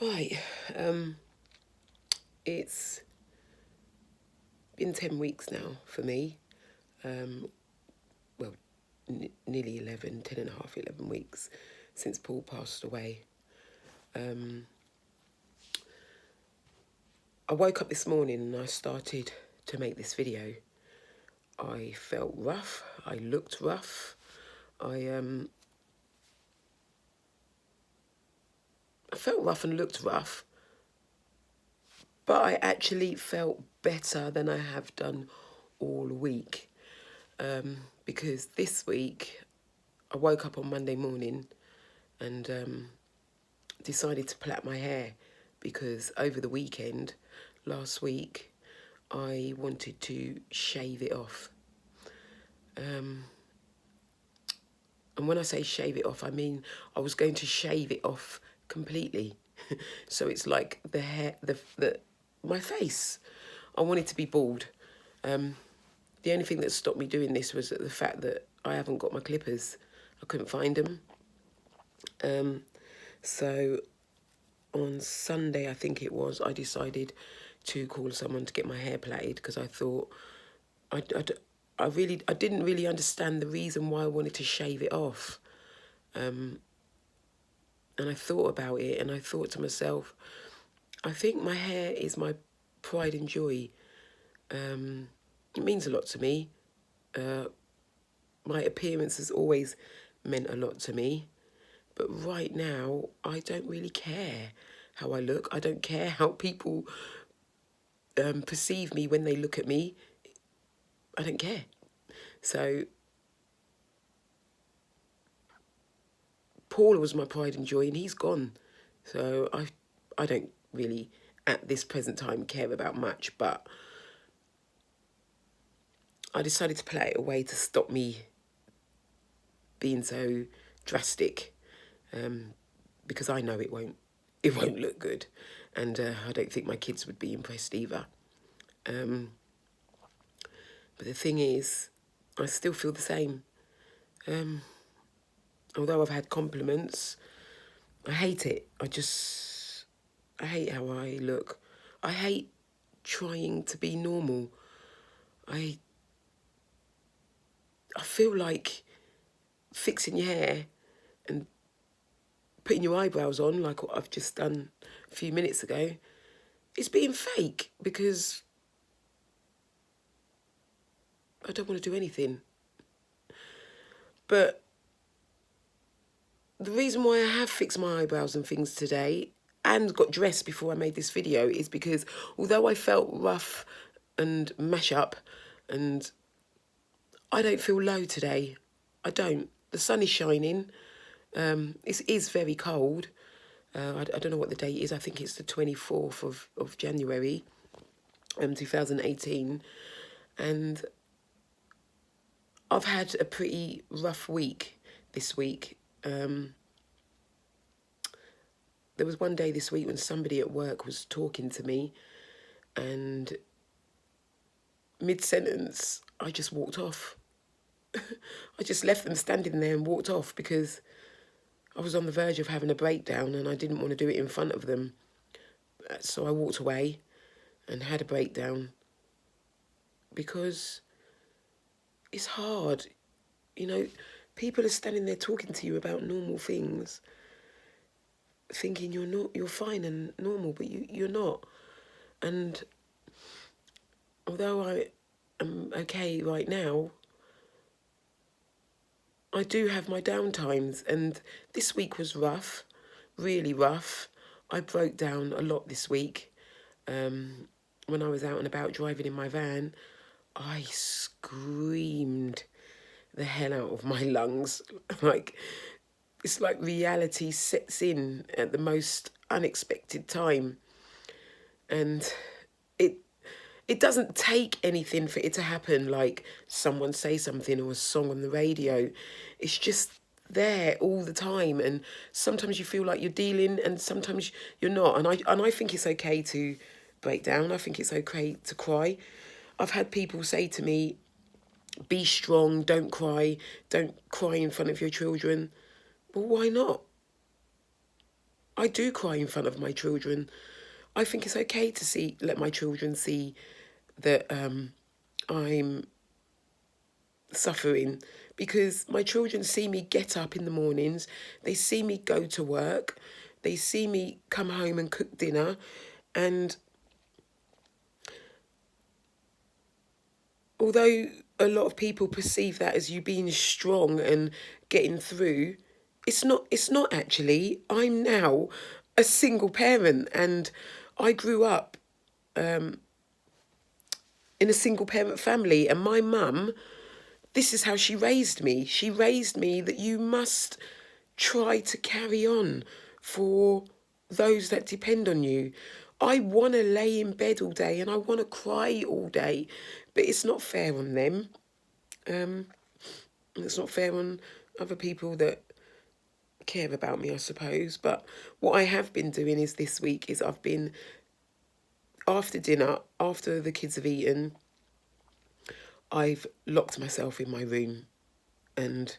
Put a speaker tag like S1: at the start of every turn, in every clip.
S1: Right, it's been 10 weeks now for me. Well, nearly 11, 10 and a half, 11 weeks since Paul passed away. I woke up this morning and I started to make this video. I felt rough, I looked rough, I felt rough and looked rough, but I actually felt better than I have done all week. Because this week I woke up on Monday morning and decided to plait my hair because over the weekend, last week, I wanted to shave it off. And when I say shave it off, I mean I was going to shave it off completely. So it's like the hair, my face. I wanted to be bald. The only thing that stopped me doing this was the fact that I haven't got my clippers. I couldn't find them. So on Sunday, I think it was, I decided to call someone to get my hair plaited because I thought I didn't really understand the reason why I wanted to shave it off. And I thought about it and I thought to myself, I think my hair is my pride and joy. It means a lot to me. My appearance has always meant a lot to me. But right now, I don't really care how I look. I don't care how people perceive me when they look at me. I don't care. So Paul was my pride and joy and he's gone. So I don't really at this present time care about much, but I decided to play it away to stop me being so drastic, because I know it won't look good, and I don't think my kids would be impressed either. But the thing is, I still feel the same. Although I've had compliments, I hate it. I hate how I look. I hate trying to be normal. I feel like fixing your hair and putting your eyebrows on, like what I've just done a few minutes ago, is being fake because I don't want to do anything. But the reason why I have fixed my eyebrows and things today and got dressed before I made this video is because although I felt rough and mash up and I don't feel low today. I don't. The sun is shining. It is very cold. I don't know what the date is. I think it's the 24th of January, 2018. And I've had a pretty rough week this week. There was one day this week when somebody at work was talking to me and mid-sentence, I just walked off. I just left them standing there and walked off because I was on the verge of having a breakdown and I didn't want to do it in front of them. So I walked away and had a breakdown because it's hard. You know, people are standing there talking to you about normal things, thinking you're fine and normal, but you're not. And although I am okay right now, I do have my down times, and this week was rough, really rough. I broke down a lot this week. When I was out and about driving in my van, I screamed the hell out of my lungs. Like, it's like reality sets in at the most unexpected time. And it doesn't take anything for it to happen, like someone say something or a song on the radio. It's just there all the time, and sometimes you feel like you're dealing and sometimes you're not. And I think it's okay to break down. I think it's okay to cry. I've had people say to me, be strong, don't cry in front of your children. Well, why not? I do cry in front of my children. I think it's okay to let my children see that I'm suffering, because my children see me get up in the mornings, they see me go to work, they see me come home and cook dinner, and although a lot of people perceive that as you being strong and getting through, it's not actually. I'm now a single parent, and I grew up in a single parent family, and my mum, this is how she raised me. She raised me that you must try to carry on for those that depend on you. I want to lay in bed all day and I want to cry all day, but it's not fair on them. It's not fair on other people that care about me, I suppose. But what I have been doing is this week is I've been, after dinner, after the kids have eaten, I've locked myself in my room, and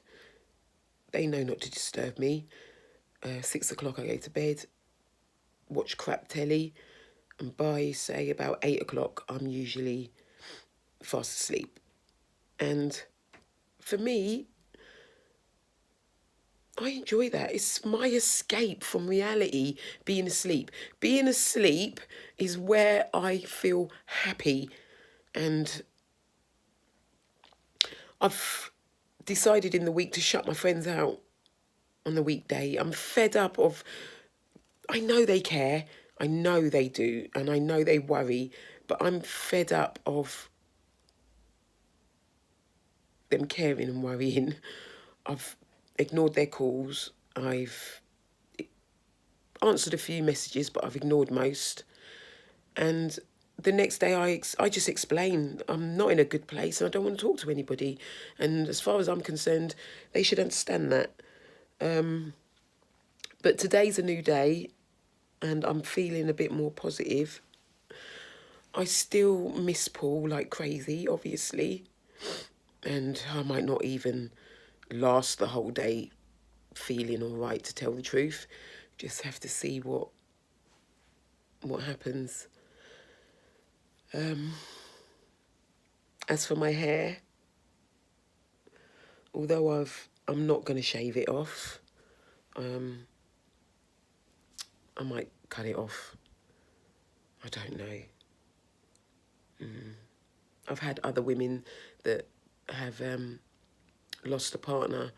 S1: they know not to disturb me. 6 o'clock I go to bed, watch crap telly, and by, say, about 8 o'clock, I'm usually fast asleep. And for me, I enjoy that. It's my escape from reality, being asleep. Being asleep is where I feel happy. And I've decided in the week to shut my friends out on the weekday. I'm fed up of, I know they care, I know they do, and I know they worry, but I'm fed up of them caring and worrying. I've ignored their calls. I've answered a few messages, but I've ignored most. And the next day I just explain I'm not in a good place and I don't want to talk to anybody. And as far as I'm concerned, they should understand that. But today's a new day and I'm feeling a bit more positive. I still miss Paul like crazy, obviously. And I might not even last the whole day feeling all right, to tell the truth. Just have to see what happens. As for my hair, although I'm not going to shave it off, I might cut it off. I don't know. I've had other women that have lost a partner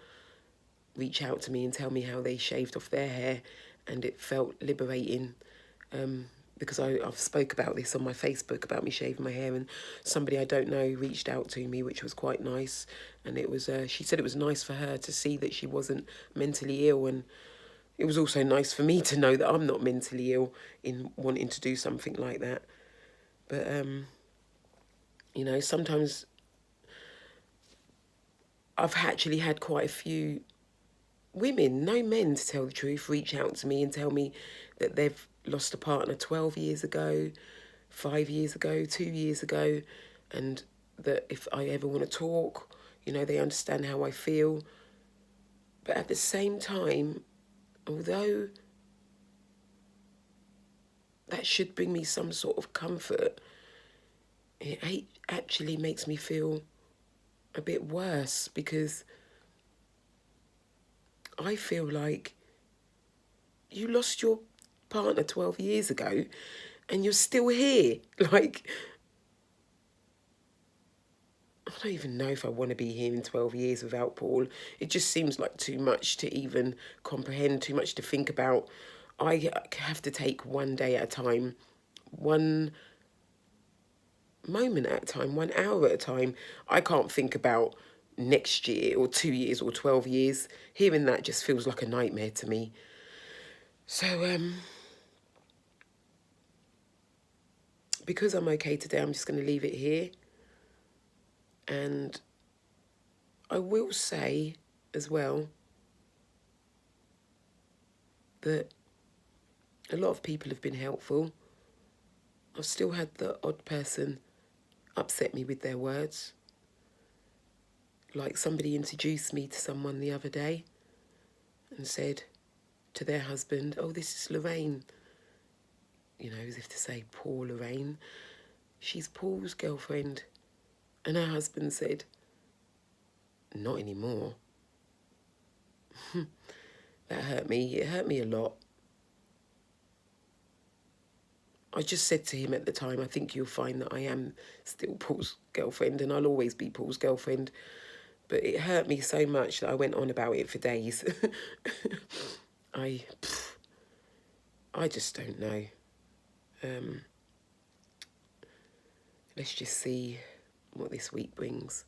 S1: reach out to me and tell me how they shaved off their hair, and it felt liberating. Because I've spoke about this on my Facebook about me shaving my hair, and somebody I don't know reached out to me, which was quite nice. And it was she said it was nice for her to see that she wasn't mentally ill, and it was also nice for me to know that I'm not mentally ill in wanting to do something like that. But sometimes I've actually had quite a few women, no men to tell the truth, reach out to me and tell me that they've lost a partner 12 years ago, 5 years ago, 2 years ago, and that if I ever want to talk, they understand how I feel. But at the same time, although that should bring me some sort of comfort, it actually makes me feel a bit worse, because I feel like you lost your partner 12 years ago and you're still here. Like, I don't even know if I want to be here in 12 years without Paul. It just seems like too much to even comprehend, too much to think about. I have to take one day at a time, one moment at a time, 1 hour at a time. I can't think about next year or 2 years or 12 years. Hearing that just feels like a nightmare to me. So, because I'm okay today, I'm just going to leave it here. And I will say as well that a lot of people have been helpful. I've still had the odd person upset me with their words. Like somebody introduced me to someone the other day and said, to their husband, oh, this is Lorraine. You know, as if to say, poor Lorraine. She's Paul's girlfriend. And her husband said, not anymore. That hurt me. It hurt me a lot. I just said to him at the time, I think you'll find that I am still Paul's girlfriend and I'll always be Paul's girlfriend. But it hurt me so much that I went on about it for days. I just don't know. Let's just see what this week brings.